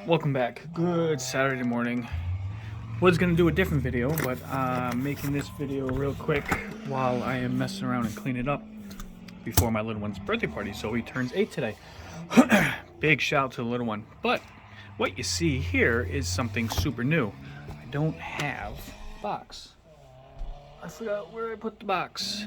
Welcome back. Good Saturday morning. Was gonna do a different video, but making this video real quick while I am messing around and cleaning up before my little one's birthday party. So he turns 8 today. Big shout out to the little one. But what you see here is something super new. I don't have a box. I forgot where I put the box.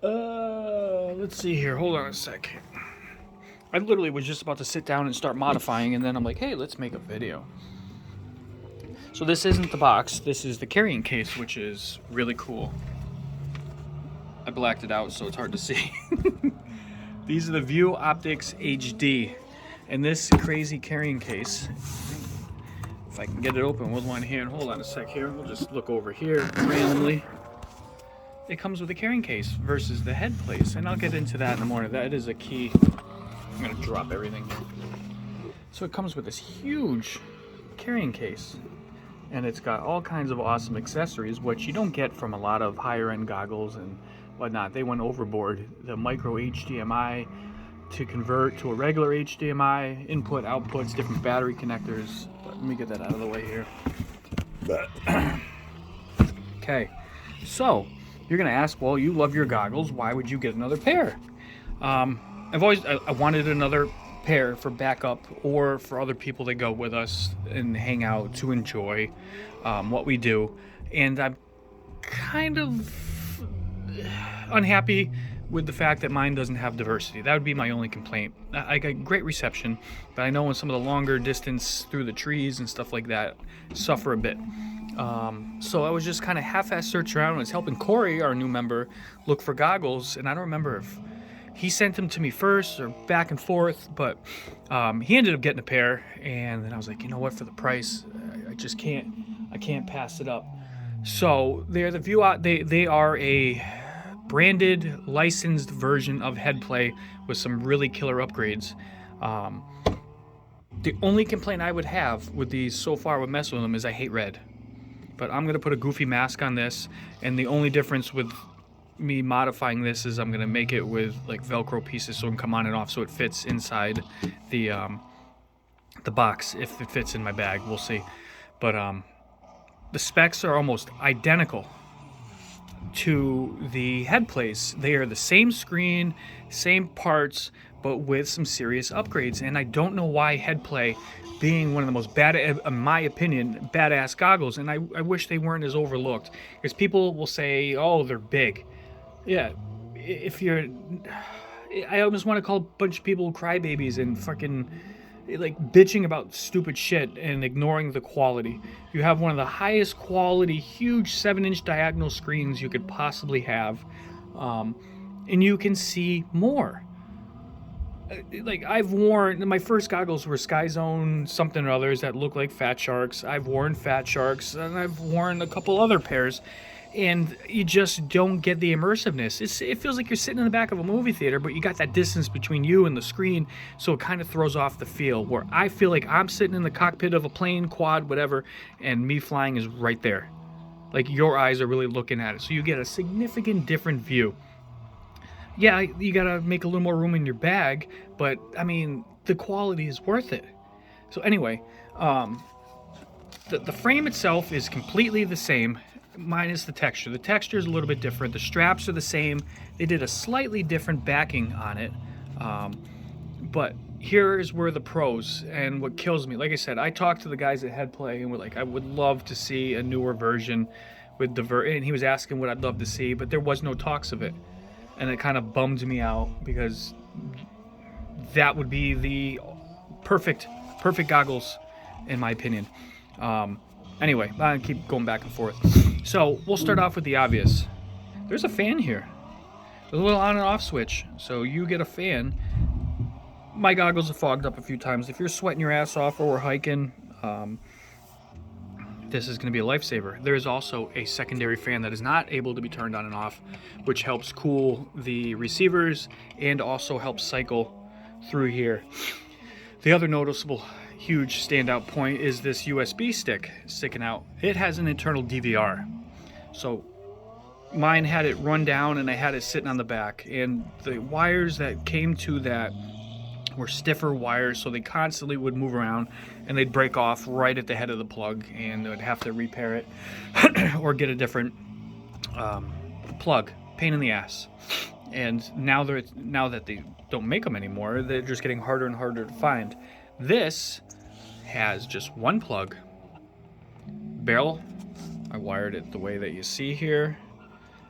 Let's see here. Hold on a sec. I literally was just about to sit down and start modifying, and then I'm like, hey, let's make a video. So this isn't the box, this is the carrying case, which is really cool. I blacked it out so it's hard to see. These are the View Optics HD. And this crazy carrying case, if I can get it open with one hand, hold on a sec here, we'll just look over here randomly. It comes with a carrying case versus the head place, and I'll get into that in the morning. That is a key. I'm gonna drop everything. So it comes with this huge carrying case, and it's got all kinds of awesome accessories, which you don't get from a lot of higher end goggles and whatnot. They went overboard. The micro HDMI to convert to a regular HDMI, input, outputs, different battery connectors. But let me get that out of the way here. Okay, so you're gonna ask, well, you love your goggles, why would you get another pair? I wanted another pair for backup or for other people that go with us and hang out to enjoy what we do. And I'm kind of unhappy with the fact that mine doesn't have diversity. That would be my only complaint. I got great reception, but I know in some of the longer distance through the trees and stuff like that, suffer a bit. So I was just kind of half-assed searching around. I was helping Corey, our new member, look for goggles, and I don't remember if he sent them to me first or back and forth, but he ended up getting a pair, and then I was like, you know what, for the price, I just can't pass it up. So they're the View Out. They are a branded, licensed version of Headplay with some really killer upgrades. The only complaint I would have with these so far with messing with them is I hate red. But I'm gonna put a goofy mask on this, and the only difference with me modifying this is I'm gonna make it with like Velcro pieces so it can come on and off so it fits inside the box. If it fits in my bag, we'll see. But the specs are almost identical to the head place. They are the same screen, same parts, but with some serious upgrades. And I don't know why Headplay, being one of the most in my opinion, badass goggles, and I wish they weren't as overlooked. Because people will say, oh, they're big. Yeah, I almost want to call a bunch of people crybabies and fucking like bitching about stupid shit and ignoring the quality. You have one of the highest quality, huge 7-inch diagonal screens you could possibly have, and you can see more. Like, I've worn, my first goggles were Sky Zone something or others that look like Fat Sharks. I've worn Fat Sharks, and I've worn a couple other pairs, and you just don't get the immersiveness. It feels like you're sitting in the back of a movie theater, but you got that distance between you and the screen, so it kind of throws off the feel, where I feel like I'm sitting in the cockpit of a plane, quad, whatever, and me flying is right there. Like, your eyes are really looking at it, so you get a significant different view. Yeah, you gotta make a little more room in your bag, but, I mean, the quality is worth it. So anyway, the frame itself is completely the same, minus the texture. The texture is a little bit different. The straps are the same. They did a slightly different backing on it. But here is where the pros and what kills me. Like I said, I talked to the guys at Headplay and we're like, I would love to see a newer version with and he was asking what I'd love to see, but there was no talks of it. And it kind of bummed me out because that would be the perfect goggles in my opinion. Anyway, I keep going back and forth. So we'll start off with the obvious. There's a fan here. There's a little on and off switch. So you get a fan. My goggles have fogged up a few times. If you're sweating your ass off or we're hiking, this is going to be a lifesaver. There is also a secondary fan that is not able to be turned on and off, which helps cool the receivers and also helps cycle through here. The other noticeable huge standout point is this USB stick sticking out. It has an internal DVR. So mine had it run down and I had it sitting on the back, and the wires that came to that were stiffer wires, so they constantly would move around and they'd break off right at the head of the plug, and they'd have to repair it or get a different plug. Pain in the ass. And now that they don't make them anymore, they're just getting harder and harder to find. This has just one plug, barrel. I wired it the way that you see here.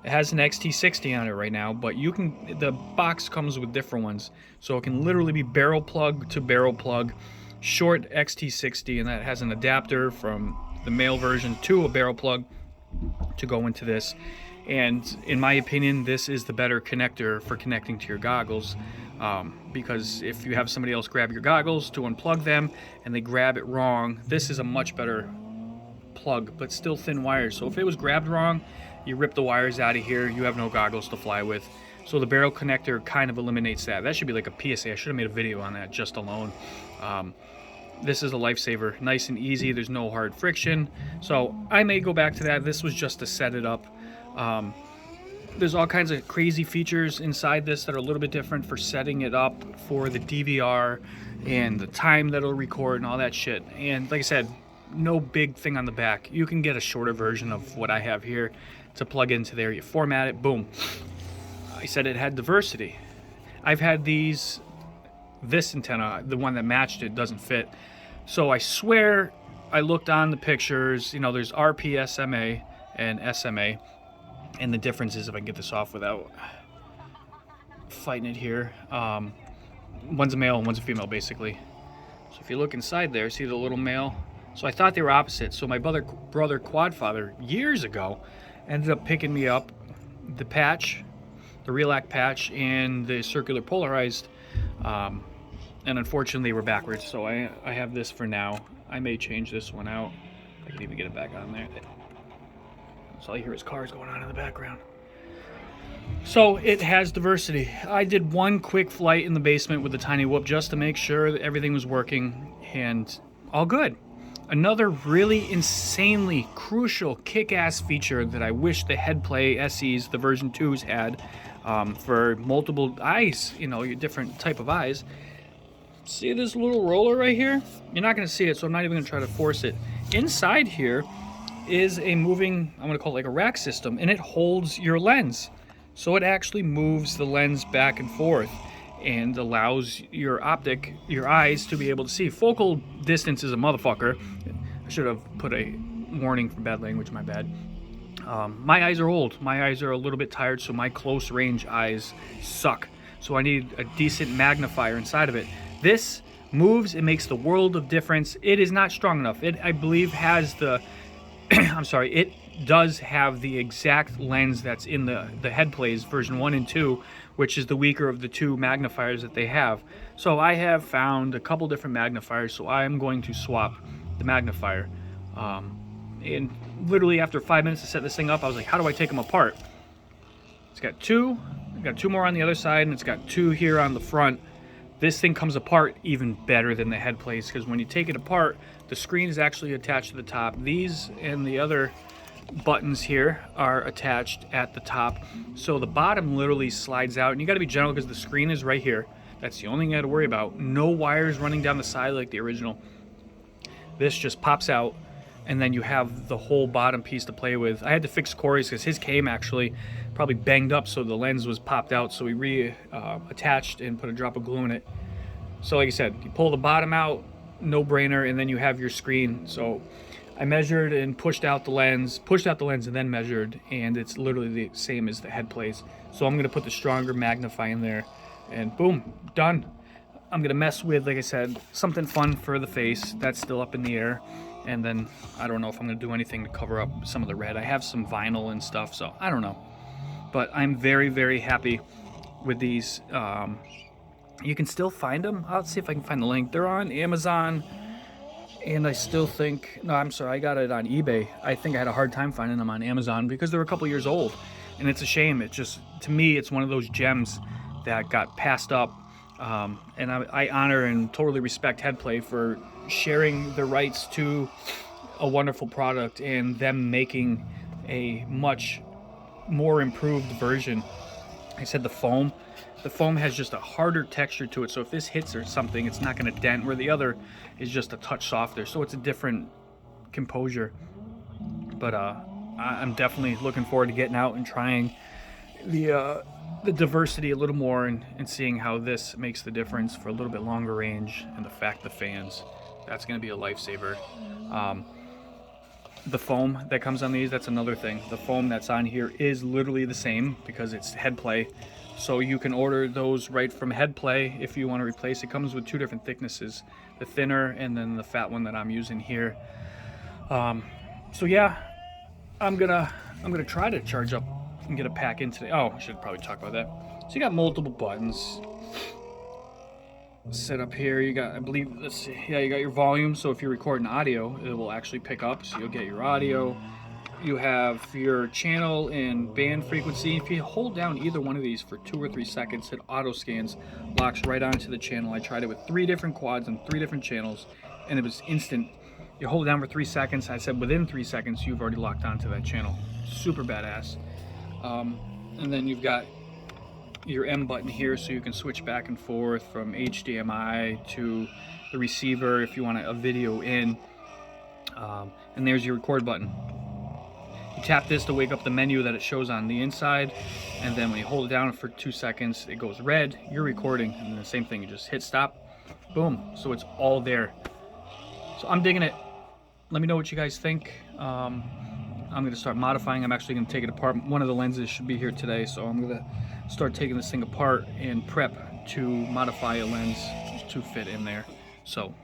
It has an XT60 on it right now, but the box comes with different ones. So it can literally be barrel plug to barrel plug, short XT60, and that has an adapter from the male version to a barrel plug to go into this. And in my opinion, this is the better connector for connecting to your goggles, because if you have somebody else grab your goggles to unplug them and they grab it wrong, this is a much better plug, but still thin wires. So if it was grabbed wrong, you rip the wires out of here, you have no goggles to fly with. So the barrel connector kind of eliminates that. That should be like a PSA. I should have made a video on that just alone. This is a lifesaver, nice and easy. There's no hard friction. So I may go back to that. This was just to set it up. There's all kinds of crazy features inside this that are a little bit different for setting it up for the DVR and the time that it'll record and all that shit. And like I said, no big thing on the back. You can get a shorter version of what I have here to plug into there. You format it, boom. I said it had diversity. I've had this antenna, the one that matched it, doesn't fit. So I swear I looked on the pictures, you know, there's RP, SMA, and SMA. And the difference is, if I can get this off without fighting it here, one's a male and one's a female, basically. So if you look inside there, see the little male? So I thought they were opposite. So my brother Quadfather, years ago, ended up picking me up the patch, the Relac patch, and the circular polarized, and unfortunately we're backwards. So I have this for now. I may change this one out. I can even get it back on there. So all you hear is cars going on in the background. So it has diversity. I did one quick flight in the basement with the tiny whoop just to make sure that everything was working, and all good. Another really insanely crucial kick-ass feature that I wish the Headplay SEs, the version 2s, had for multiple eyes, you know, your different type of eyes. See this little roller right here? You're not going to see it, so I'm not even going to try to force it. Inside here is a moving, I'm going to call it like a rack system, and it holds your lens. So it actually moves the lens back and forth and allows your eyes to be able to see. Focal distance is a motherfucker. I should have put a warning for bad language, my bad. My eyes are old. My eyes are a little bit tired, so my close range eyes suck. So I need a decent magnifier inside of it. This moves, it makes the world of difference. It is not strong enough. It, I believe, has the, I'm sorry, it does have the exact lens that's in the Headplays version 1 and 2, which is the weaker of the two magnifiers that they have. So I have found a couple different magnifiers, so I am going to swap the magnifier. And literally after 5 minutes to set this thing up, I was like, how do I take them apart? It's got two more on the other side, and it's got two here on the front. This thing comes apart even better than the Headplays, because when you take it apart, the screen is actually attached to the top. These and the other buttons here are attached at the top, so the bottom literally slides out, and you got to be gentle because the screen is right here. That's the only thing I got to worry about. No wires running down the side like the original. This just pops out, and then you have the whole bottom piece to play with. I had to fix Corey's because his came actually probably banged up, so the lens was popped out, so we attached and put a drop of glue in it. So like I said, you pull the bottom out, no brainer, and then you have your screen. So I measured and pushed out the lens and then measured, and it's literally the same as the Headplays. So I'm gonna put the stronger magnify in there, and boom, done. I'm gonna mess with, like I said, something fun for the face. That's still up in the air. And then I don't know if I'm gonna do anything to cover up some of the red. I have some vinyl and stuff, so I don't know. But I'm very, very happy with these. You can still find them. I'll see if I can find the link. They're on Amazon, and I still think, no, I'm sorry, I got it on eBay. I think I had a hard time finding them on Amazon because they're a couple years old, and it's a shame. It just, to me, it's one of those gems that got passed up, and I honor and totally respect Headplay for sharing the rights to a wonderful product and them making a much more improved version. I said the foam The foam has just a harder texture to it, so if this hits or something, it's not going to dent, where the other is just a touch softer. So it's a different composure. But I'm definitely looking forward to getting out and trying the diversity a little more, and seeing how this makes the difference for a little bit longer range. And the fact the fans, that's going to be a lifesaver. The foam that comes on these, that's another thing. The foam that's on here is literally the same because it's head play. So you can order those right from head play if you want to replace. It comes with 2 different thicknesses, the thinner and then the fat one that I'm using here. So yeah, I'm gonna try to charge up and get a pack in today. Oh, I should probably talk about that. So you got multiple buttons set up here. You got, I believe, let's see, yeah, you got your volume. So if you're recording audio, it will actually pick up, so you'll get your audio. You have your channel and band frequency. If you hold down either one of these for 2 or 3 seconds, it auto scans, locks right onto the channel. I tried it with 3 different quads and 3 different channels, and it was instant. You hold it down for 3 seconds. I said within 3 seconds, you've already locked onto that channel. Super badass. And then you've got your M button here, so you can switch back and forth from HDMI to the receiver if you want a video in. And there's your record button. You tap this to wake up the menu that it shows on the inside, and then when you hold it down for 2 seconds, it goes red, you're recording, and then the same thing, you just hit stop, boom, so it's all there. So I'm digging it. Let me know what you guys think. I'm going to start modifying. I'm actually going to take it apart. One of the lenses should be here today, so I'm going to start taking this thing apart and prep to modify a lens to fit in there. So